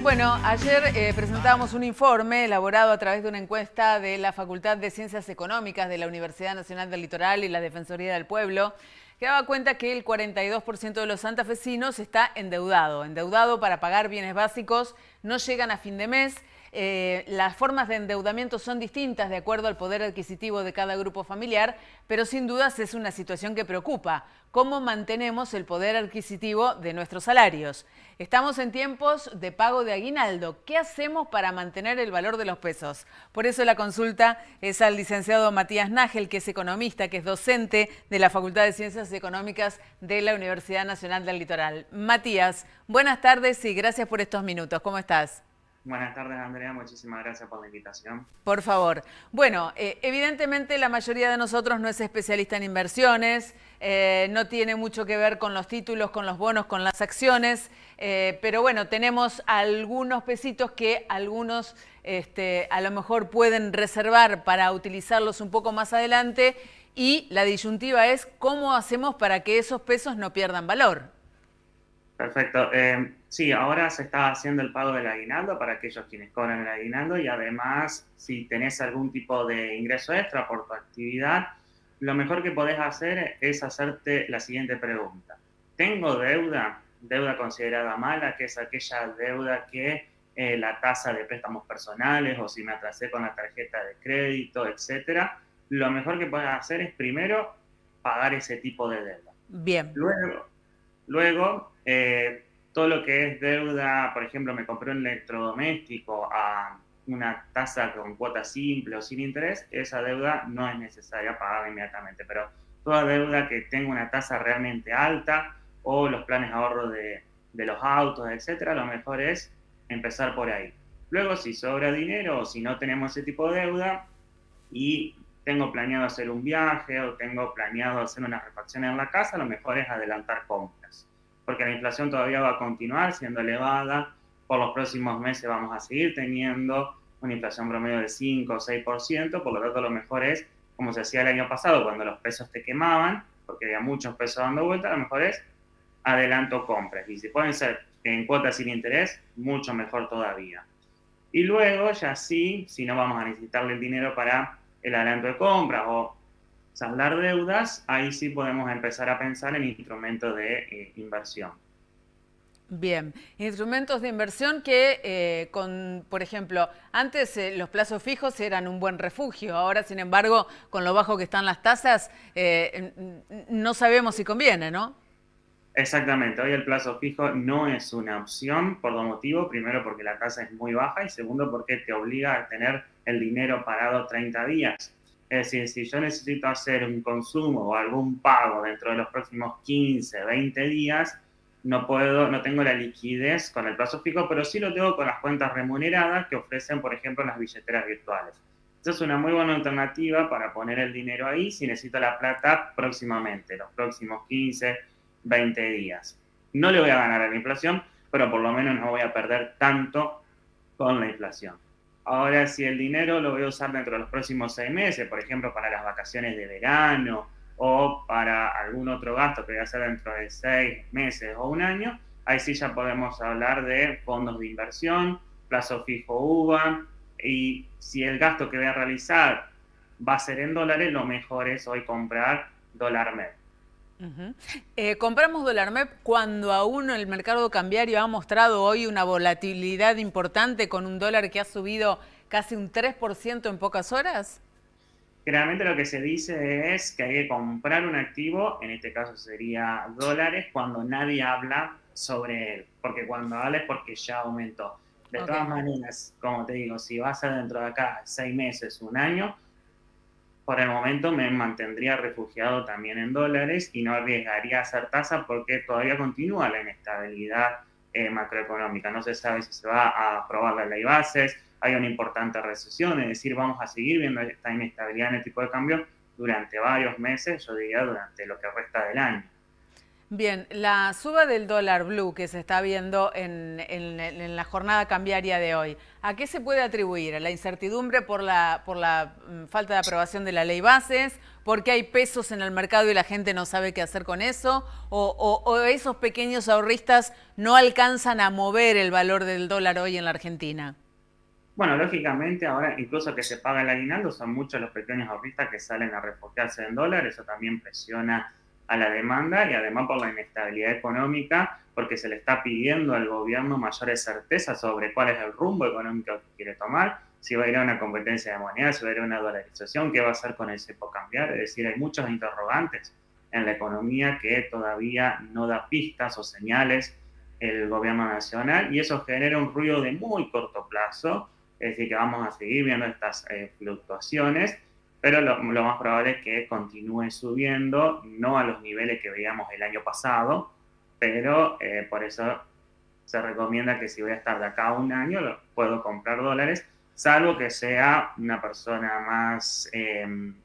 Bueno, ayer presentábamos un informe elaborado a través de una encuesta de la Facultad de Ciencias Económicas de la Universidad Nacional del Litoral y la Defensoría del Pueblo, que daba cuenta que el 42% de los santafesinos está endeudado para pagar bienes básicos, no llegan a fin de mes. Las formas de endeudamiento son distintas de acuerdo al poder adquisitivo de cada grupo familiar, pero sin dudas es una situación que preocupa. ¿Cómo mantenemos el poder adquisitivo de nuestros salarios? Estamos en tiempos de pago de aguinaldo. ¿Qué hacemos para mantener el valor de los pesos? Por eso la consulta es al licenciado Matías Nágel, que es economista, que es docente de la Facultad de Ciencias Económicas de la Universidad Nacional del Litoral. Matías, buenas tardes y gracias por estos minutos. ¿Cómo estás? Buenas tardes, Andrea. Muchísimas gracias por la invitación. Por favor. Bueno, evidentemente la mayoría de nosotros no es especialista en inversiones, no tiene mucho que ver con los títulos, con los bonos, con las acciones, pero bueno, tenemos algunos pesitos que algunos a lo mejor pueden reservar para utilizarlos un poco más adelante y la disyuntiva es cómo hacemos para que esos pesos no pierdan valor. Perfecto. Sí, ahora se está haciendo el pago del aguinaldo para aquellos quienes cobran el aguinaldo y además, si tenés algún tipo de ingreso extra por tu actividad, lo mejor que podés hacer es hacerte la siguiente pregunta. ¿Tengo deuda? Deuda considerada mala, que es aquella deuda que la tasa de préstamos personales o si me atrasé con la tarjeta de crédito, etcétera. Lo mejor que podés hacer es primero pagar ese tipo de deuda. Bien. Luego, todo lo que es deuda, por ejemplo, me compré un electrodoméstico a una tasa con cuota simple o sin interés, esa deuda no es necesaria pagarla inmediatamente, pero toda deuda que tenga una tasa realmente alta o los planes de ahorro de los autos, etcétera, lo mejor es empezar por ahí. Luego, si sobra dinero o si no tenemos ese tipo de deuda y tengo planeado hacer un viaje o tengo planeado hacer una refacción en la casa, lo mejor es adelantar compras, porque la inflación todavía va a continuar siendo elevada, por los próximos meses vamos a seguir teniendo una inflación promedio del 5 o 6%, por lo tanto lo mejor es, como se hacía el año pasado, cuando los pesos te quemaban, porque había muchos pesos dando vuelta, lo mejor es adelanto compras, y si pueden ser en cuotas sin interés, mucho mejor todavía. Y luego, ya sí, si no vamos a necesitarle el dinero para el adelanto de compras o saldar deudas, ahí sí podemos empezar a pensar en instrumentos de inversión. Bien, instrumentos de inversión que, por ejemplo, antes los plazos fijos eran un buen refugio, ahora, sin embargo, con lo bajo que están las tasas, no sabemos si conviene, ¿no? Exactamente, hoy el plazo fijo no es una opción por dos motivos. Primero, porque la tasa es muy baja y segundo, porque te obliga a tener el dinero parado 30 días. Es decir, si yo necesito hacer un consumo o algún pago dentro de los próximos 15, 20 días, no tengo la liquidez con el plazo fijo, pero sí lo tengo con las cuentas remuneradas que ofrecen, por ejemplo, las billeteras virtuales. Esa es una muy buena alternativa para poner el dinero ahí si necesito la plata próximamente, los próximos 15, 20 días. No le voy a ganar a la inflación, pero por lo menos no voy a perder tanto con la inflación. Ahora, si el dinero lo voy a usar dentro de los próximos 6 meses, por ejemplo, para las vacaciones de verano o para algún otro gasto que voy a hacer dentro de 6 meses o un año, ahí sí ya podemos hablar de fondos de inversión, plazo fijo UVA, y si el gasto que voy a realizar va a ser en dólares, lo mejor es hoy comprar dólar MEP. Compramos dólar MEP cuando aún el mercado cambiario ha mostrado hoy una volatilidad importante con un dólar que ha subido casi un 3% en pocas horas. Generalmente lo que se dice es que hay que comprar un activo, en este caso sería dólares, cuando nadie habla sobre él, porque cuando habla es porque ya aumentó. De todas Ok. maneras, como te digo, si va a ser dentro de acá 6 meses, un año, por el momento me mantendría refugiado también en dólares y no arriesgaría a hacer tasa porque todavía continúa la inestabilidad macroeconómica. No se sabe si se va a aprobar la ley bases, hay una importante recesión, es decir, vamos a seguir viendo esta inestabilidad en el tipo de cambio durante varios meses, yo diría durante lo que resta del año. Bien, la suba del dólar blue que se está viendo en la jornada cambiaria de hoy, ¿a qué se puede atribuir? ¿A la incertidumbre por la falta de aprobación de la ley bases? ¿Porque hay pesos en el mercado y la gente no sabe qué hacer con eso? ¿O esos pequeños ahorristas no alcanzan a mover el valor del dólar hoy en la Argentina? Bueno, lógicamente ahora incluso que se paga el aguinaldo, son muchos los pequeños ahorristas que salen a refugiarse en dólares, eso también presiona a la demanda y además por la inestabilidad económica, porque se le está pidiendo al gobierno mayores certezas sobre cuál es el rumbo económico que quiere tomar, si va a ir a una competencia de moneda, si va a ir a una dolarización, qué va a hacer con el cepo cambiar, es decir, hay muchos interrogantes en la economía que todavía no da pistas o señales el gobierno nacional y eso genera un ruido de muy corto plazo, es decir, que vamos a seguir viendo estas fluctuaciones, pero lo más probable es que continúe subiendo, no a los niveles que veíamos el año pasado, pero por eso se recomienda que si voy a estar de acá a un año, puedo comprar dólares, salvo que sea una persona más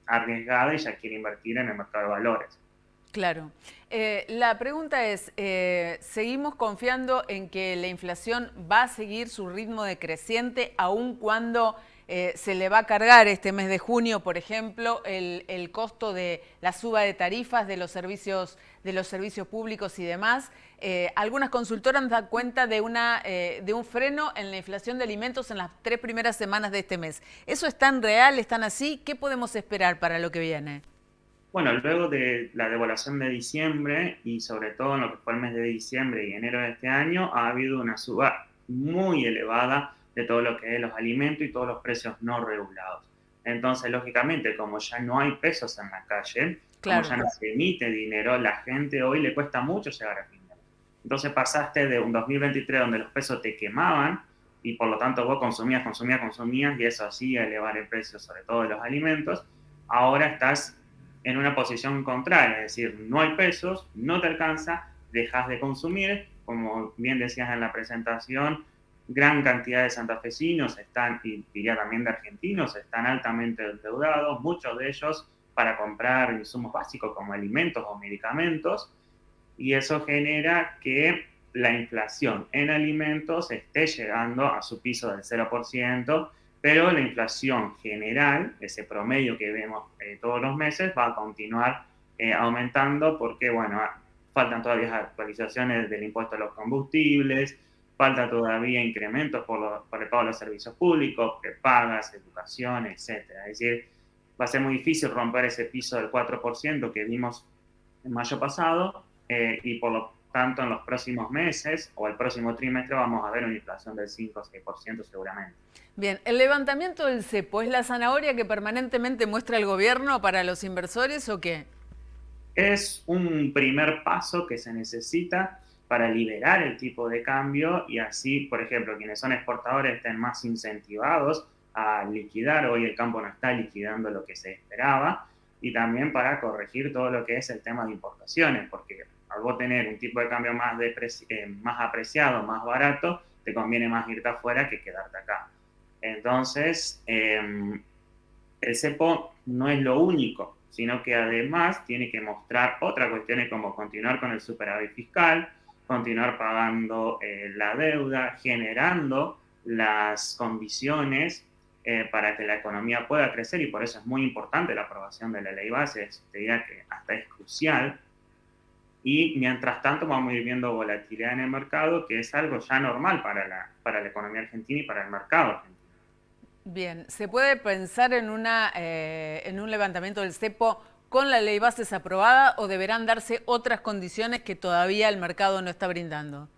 arriesgada y ya quiere invertir en el mercado de valores. Claro. La pregunta es, ¿seguimos confiando en que la inflación va a seguir su ritmo decreciente aun cuando se le va a cargar este mes de junio, por ejemplo, el costo de la suba de tarifas de los servicios públicos y demás? Algunas consultoras dan cuenta de un freno en la inflación de alimentos en las 3 primeras semanas de este mes. ¿Eso es tan real? ¿Es tan así? ¿Qué podemos esperar para lo que viene? Bueno, luego de la devaluación de diciembre y sobre todo en lo que fue el mes de diciembre y enero de este año, ha habido una suba muy elevada de todo lo que es los alimentos y todos los precios no regulados. Entonces, lógicamente, como ya no hay pesos en la calle, como Claro. ya no se emite dinero, la gente hoy le cuesta mucho llegar a fin de mes. Entonces pasaste de un 2023 donde los pesos te quemaban y por lo tanto vos consumías y eso hacía elevar el precio sobre todo de los alimentos. Ahora estás en una posición contraria, es decir, no hay pesos, no te alcanza, dejas de consumir, como bien decías en la presentación, gran cantidad de santafesinos están, y diría también de argentinos, están altamente endeudados, muchos de ellos para comprar insumos básicos como alimentos o medicamentos, y eso genera que la inflación en alimentos esté llegando a su piso del 0%, pero la inflación general, ese promedio que vemos todos los meses, va a continuar aumentando porque, bueno, faltan todavía actualizaciones del impuesto a los combustibles, falta todavía incrementos por el pago de los servicios públicos, prepagas, educación, etcétera. Es decir, va a ser muy difícil romper ese piso del 4% que vimos en mayo pasado y por lo tanto en los próximos meses o el próximo trimestre vamos a ver una inflación del 5 o 6% seguramente. Bien, ¿el levantamiento del cepo es la zanahoria que permanentemente muestra el gobierno para los inversores o qué? Es un primer paso que se necesita para liberar el tipo de cambio y así, por ejemplo, quienes son exportadores estén más incentivados a liquidar. Hoy el campo no está liquidando lo que se esperaba y también para corregir todo lo que es el tema de importaciones, porque al vos tener un tipo de cambio más apreciado, más barato, te conviene más irte afuera que quedarte acá. Entonces, el cepo no es lo único, sino que además tiene que mostrar otras cuestiones como continuar con el superávit fiscal, continuar pagando la deuda, generando las condiciones para que la economía pueda crecer y por eso es muy importante la aprobación de la ley base, te diría que hasta es crucial. Y mientras tanto vamos a ir viendo volatilidad en el mercado, que es algo ya normal para la economía argentina y para el mercado argentino. Bien, ¿se puede pensar en un levantamiento del cepo con la ley bases aprobada o deberán darse otras condiciones que todavía el mercado no está brindando?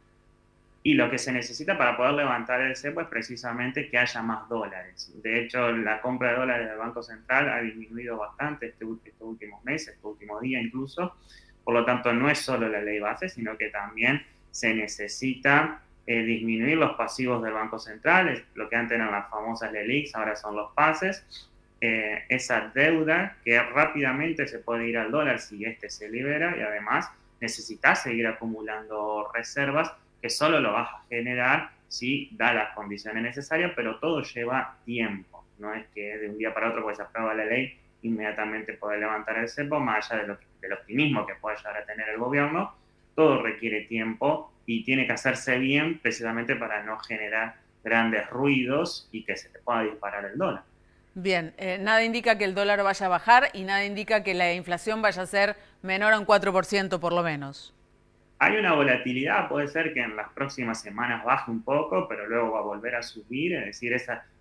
Y lo que se necesita para poder levantar el cepo es precisamente que haya más dólares. De hecho, la compra de dólares del Banco Central ha disminuido bastante estos últimos meses, este último día incluso. Por lo tanto, no es solo la ley base, sino que también se necesita disminuir los pasivos del Banco Central, lo que antes eran las famosas LELIQs, ahora son los pases. Esa deuda que rápidamente se puede ir al dólar si este se libera y además necesitas seguir acumulando reservas que solo lo vas a generar si da las condiciones necesarias, pero todo lleva tiempo. No es que de un día para otro, pues se aprueba la ley, inmediatamente puede levantar el cepo, más allá del optimismo que puede llegar a tener el gobierno, todo requiere tiempo y tiene que hacerse bien precisamente para no generar grandes ruidos y que se te pueda disparar el dólar. Bien, nada indica que el dólar vaya a bajar y nada indica que la inflación vaya a ser menor a un 4% por lo menos. Hay una volatilidad, puede ser que en las próximas semanas baje un poco, pero luego va a volver a subir, es decir,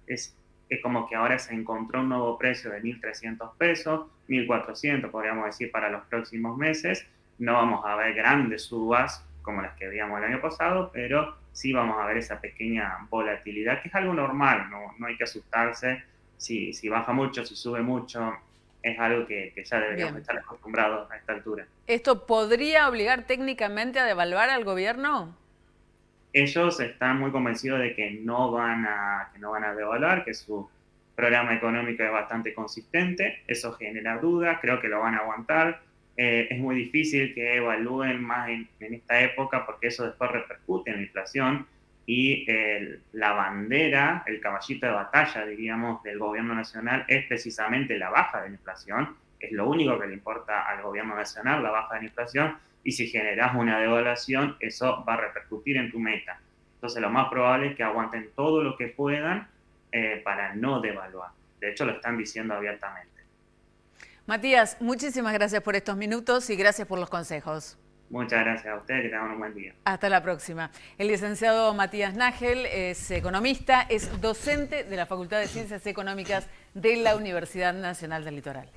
es como que ahora se encontró un nuevo precio de 1.300 pesos, 1.400 podríamos decir para los próximos meses. No vamos a ver grandes subas como las que veíamos el año pasado, pero sí vamos a ver esa pequeña volatilidad, que es algo normal, no hay que asustarse si baja mucho, si sube mucho, es algo que ya deberíamos estar acostumbrados a esta altura. ¿Esto podría obligar técnicamente a devaluar al gobierno? Ellos están muy convencidos de que no van a devaluar, que su programa económico es bastante consistente, eso genera dudas, creo que lo van a aguantar. Es muy difícil que evalúen más en esta época porque eso después repercute en la inflación y la bandera, el caballito de batalla, diríamos, del gobierno nacional es precisamente la baja de la inflación, es lo único que le importa al gobierno nacional, la baja de la inflación, y si generas una devaluación, eso va a repercutir en tu meta. Entonces lo más probable es que aguanten todo lo que puedan para no devaluar. De hecho, lo están diciendo abiertamente. Matías, muchísimas gracias por estos minutos y gracias por los consejos. Muchas gracias a ustedes, que tengan un buen día. Hasta la próxima. El licenciado Matías Nagel es economista, es docente de la Facultad de Ciencias Económicas de la Universidad Nacional del Litoral.